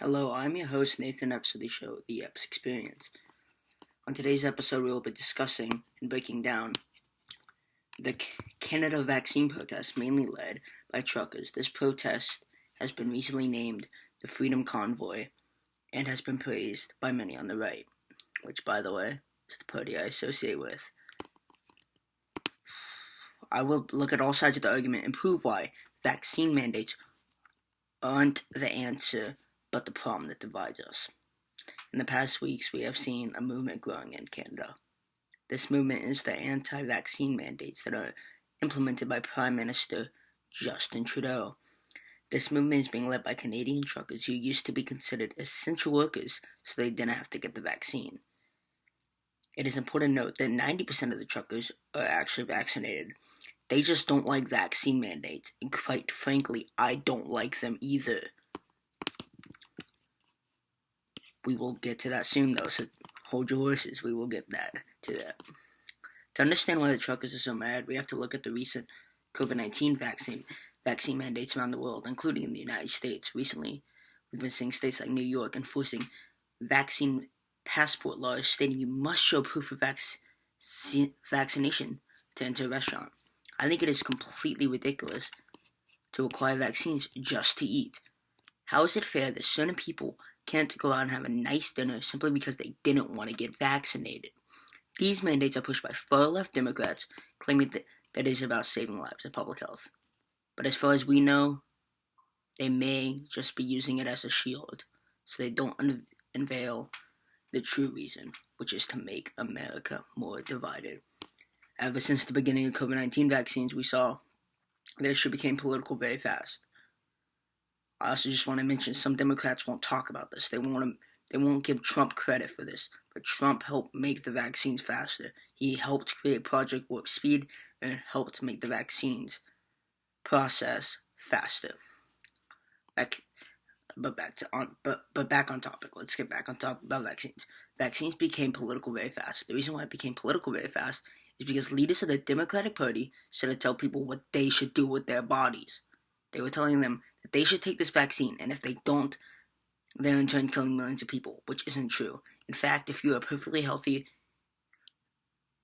Hello, I'm your host Nathan Epps of the show, the Epps Experience. On today's episode, we will be discussing and breaking down the Canada vaccine protest, mainly led by truckers. This protest has been recently named the Freedom Convoy and has been praised by many on the right, which, by the way, is the party I associate with. I will look at all sides of the argument and prove why vaccine mandates aren't the answer, but the problem that divides us. In the past weeks, we have seen a movement growing in Canada. This movement is the anti-vaccine mandates that are implemented by Prime Minister Justin Trudeau. This movement is being led by Canadian truckers who used to be considered essential workers so they didn't have to get the vaccine. It is important to note that 90% of the truckers are actually vaccinated. They just don't like vaccine mandates, and quite frankly, I don't like them either. We will get to that soon, though, so hold your horses. We will get to that. To understand why the truckers are so mad, we have to look at the recent COVID-19 vaccine mandates around the world, including in the United States. Recently, we've been seeing states like New York enforcing vaccine passport laws stating you must show proof of vaccination to enter a restaurant. I think it is completely ridiculous to require vaccines just to eat. How is it fair that certain people can't go out and have a nice dinner simply because they didn't want to get vaccinated? These mandates are pushed by far-left Democrats, claiming that it is about saving lives and public health. But as far as we know, they may just be using it as a shield, so they don't unveil the true reason, which is to make America more divided. Ever since the beginning of COVID-19 vaccines, we saw that it became political very fast. I also just want to mention some Democrats won't talk about this. They won't give Trump credit for this, but Trump helped make the vaccines faster. He helped create Project Warp Speed and helped make the vaccines process faster. Back on topic. Let's get back on topic about vaccines. Vaccines became political very fast. The reason why it became political very fast is because leaders of the Democratic Party started to tell people what they should do with their bodies. They were telling them that they should take this vaccine, and if they don't, they're in turn killing millions of people, which isn't true. In fact, if you are perfectly healthy,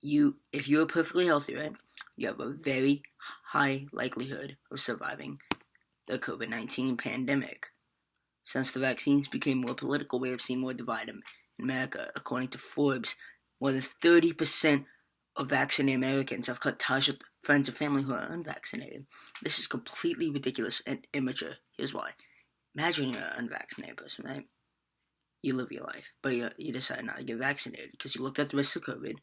right, you have a very high likelihood of surviving the COVID-19 pandemic. Since the vaccines became more political, we have seen more divide in America. According to Forbes, more than 30% of vaccinated Americans have cut ties with friends and family who are unvaccinated. This is completely ridiculous and immature. Here's why. Imagine you're an unvaccinated person, right? You live your life, but you decide not to get vaccinated because you looked at the risk of COVID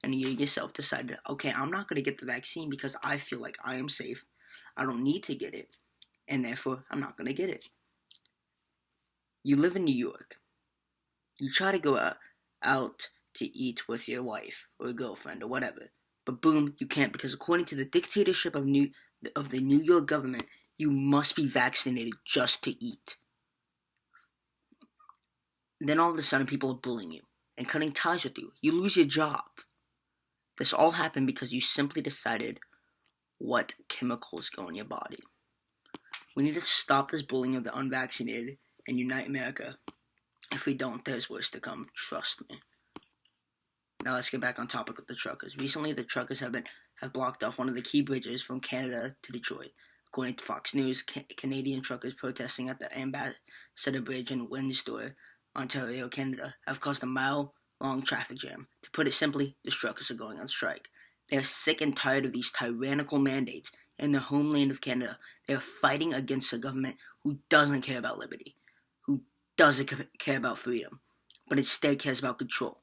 and you yourself decided, okay, I'm not going to get the vaccine because I feel like I am safe. I don't need to get it, and therefore I'm not going to get it. You live in New York. You try to go out to eat with your wife or a girlfriend or whatever, but boom, you can't because according to the dictatorship of the New York government, you must be vaccinated just to eat. Then all of a sudden people are bullying you and cutting ties with you. You lose your job. This all happened because you simply decided what chemicals go in your body. We need to stop this bullying of the unvaccinated and unite America. If we don't, there's worse to come. Trust me. Now let's get back on topic with the truckers. Recently, the truckers have blocked off one of the key bridges from Canada to Detroit. According to Fox News, Canadian truckers protesting at the Ambassador Bridge in Windsor, Ontario, Canada, have caused a mile-long traffic jam. To put it simply, the truckers are going on strike. They are sick and tired of these tyrannical mandates in their homeland of Canada. They are fighting against a government who doesn't care about liberty, who doesn't care about freedom, but instead cares about control.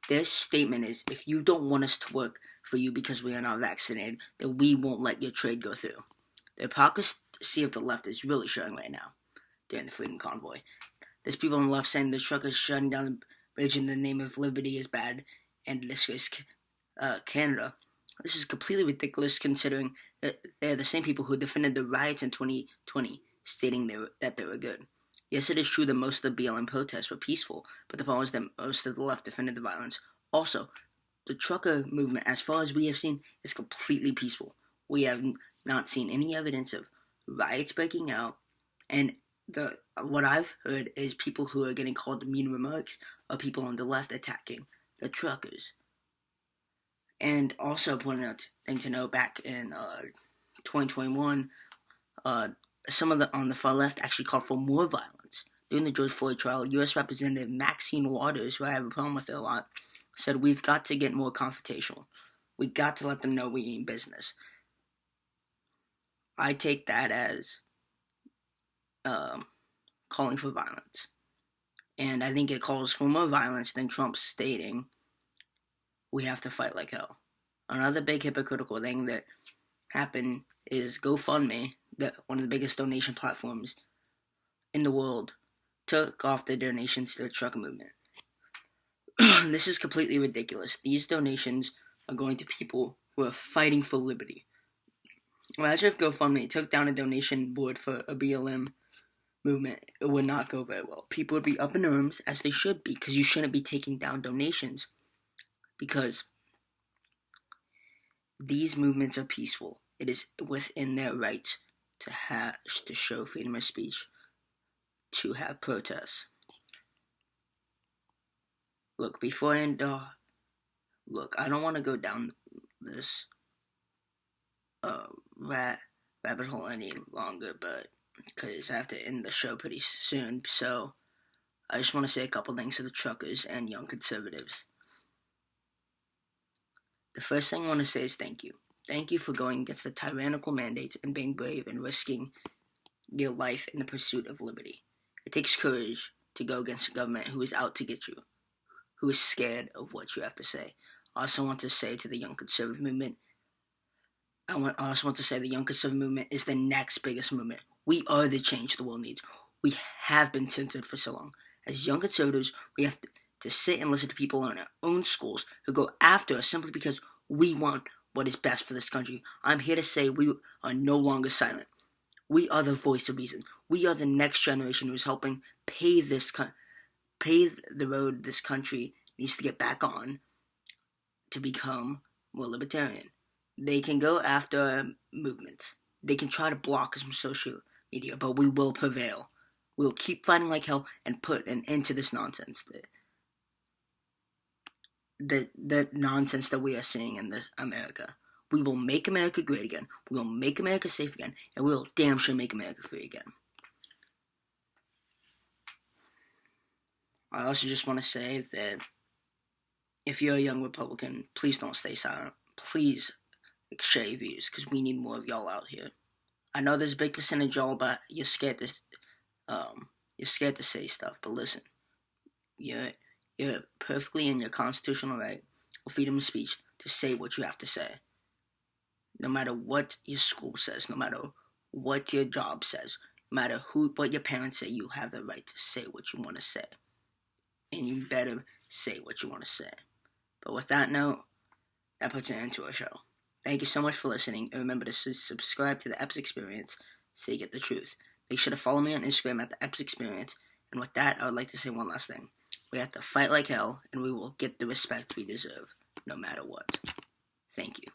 Their statement is, if you don't want us to work for you because we are not vaccinated, then we won't let your trade go through. The hypocrisy of the left is really showing right now during the Freedom Convoy. There's people on the left saying the truckers shutting down the bridge in the name of liberty is bad and disgrace Canada. This is completely ridiculous considering that they're the same people who defended the riots in 2020, stating that they were good. Yes, it is true that most of the BLM protests were peaceful, but the problem is that most of the left defended the violence. Also, the trucker movement, as far as we have seen, is completely peaceful. We have not seen any evidence of riots breaking out, and what I've heard is people who are getting called mean remarks are people on the left attacking the truckers. And also pointing out thing to know, back in 2021, some of the on the far left actually called for more violence. During the George Floyd trial, U.S. Representative Maxine Waters, who I have a problem with it a lot, said we've got to get more confrontational. We got to let them know we mean business. I take that as calling for violence. And I think it calls for more violence than Trump stating we have to fight like hell. Another big hypocritical thing that happened is GoFundMe, one of the biggest donation platforms in the world, took off their donations to the trucker movement. This is completely ridiculous. These donations are going to people who are fighting for liberty. Imagine if GoFundMe took down a donation board for a BLM movement. It would not go very well. People would be up in arms, as they should be, because you shouldn't be taking down donations. Because these movements are peaceful. It is within their rights to show freedom of speech, to have protests. Look, before I end, I don't want to go down this rabbit hole any longer, but because I have to end the show pretty soon, so I just want to say a couple things to the truckers and young conservatives. The first thing I want to say is thank you. Thank you for going against the tyrannical mandates and being brave and risking your life in the pursuit of liberty. It takes courage to go against a government who is out to get you, who is scared of what you have to say. I also want to say to the young conservative movement, the young conservative movement is the next biggest movement. We are the change the world needs. We have been censored for so long. As young conservatives, we have to sit and listen to people in our own schools who go after us simply because we want what is best for this country. I'm here to say we are no longer silent. We are the voice of reason. We are the next generation who is helping pave the road this country needs to get back on to become more libertarian. They can go after movements. They can try to block us from social media, but we will prevail. We will keep fighting like hell and put an end to this nonsense. The nonsense that we are seeing in America. We will make America great again. We will make America safe again. And we will damn sure make America free again. I also just want to say that if you're a young Republican, please don't stay silent. Please share your views, because we need more of y'all out here. I know there's a big percentage of y'all, but you're scared to say stuff. But listen, you're perfectly in your constitutional right of freedom of speech to say what you have to say. No matter what your school says, no matter what your job says, no matter what your parents say, you have the right to say what you want to say. And you better say what you want to say. But with that note, that puts an end to our show. Thank you so much for listening, and remember to subscribe to the Epps Experience so you get the truth. Make sure to follow me on Instagram at the Epps Experience, and with that, I would like to say one last thing. We have to fight like hell, and we will get the respect we deserve, no matter what. Thank you.